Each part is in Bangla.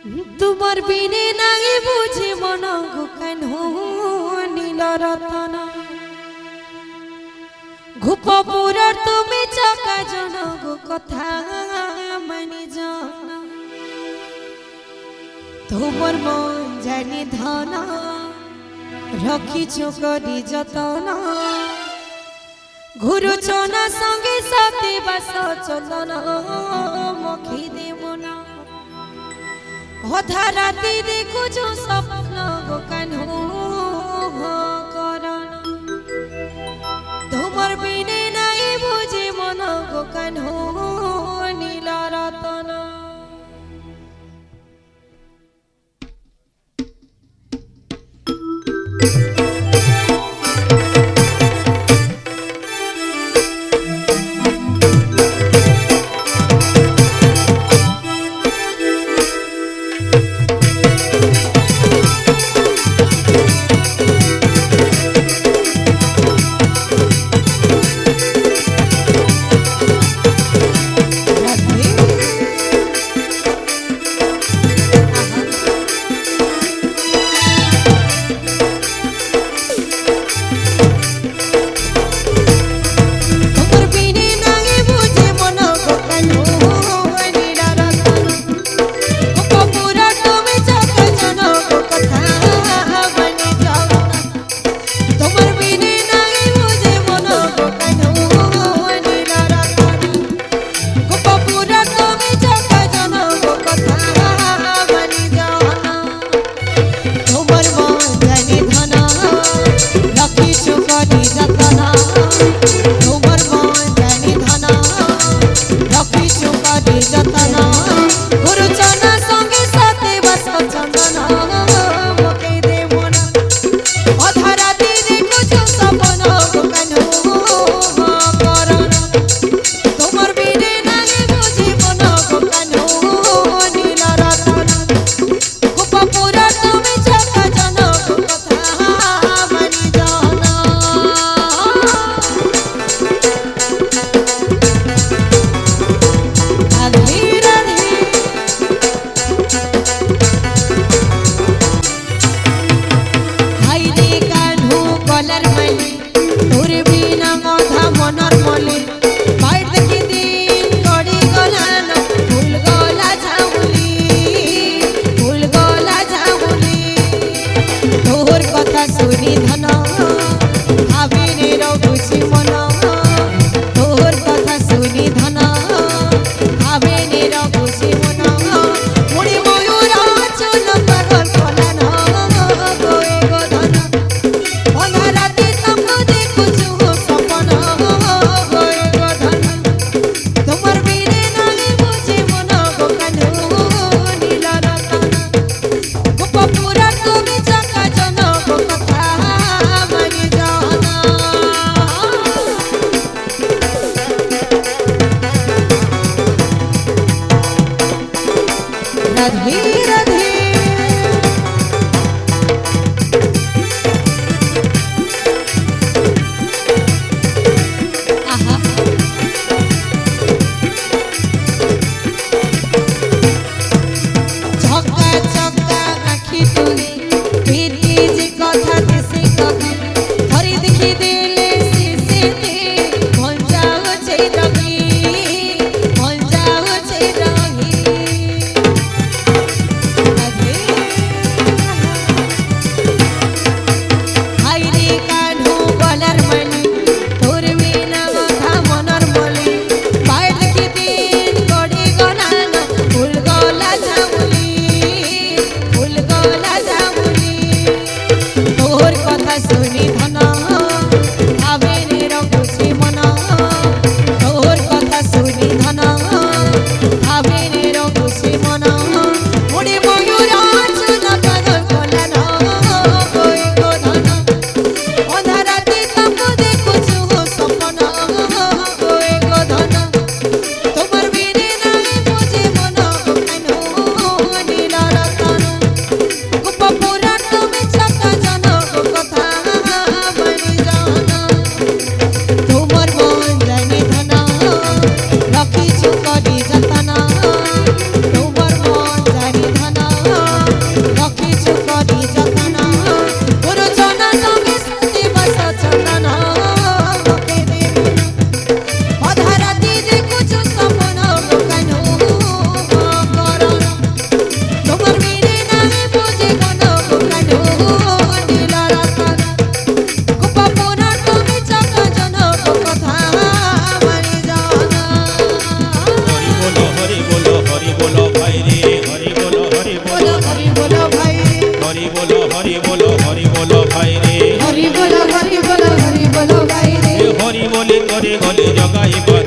তোমার বিনে নাই বুঝি মন কেন নীল রতন ঘুপপুরর তুমি চাকা জন কথা মানি জন তোমার মন জানি ধন রখিছ করি যতন ঘুরুছ না সঙ্গে সাথে বাস চলন মখি দেবন অধা রাতি দেখুছ স্বপ্ন কান করণ তোমার বিনে নাই বুঝে মন কান নীল রতন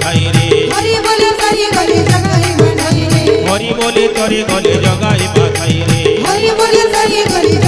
বাধাই রে হরি বলে তারি গলে জগাই বাধাই রে হরি বলে তরে গলে জগাই বাধাই রে হরি বলে তারি গলে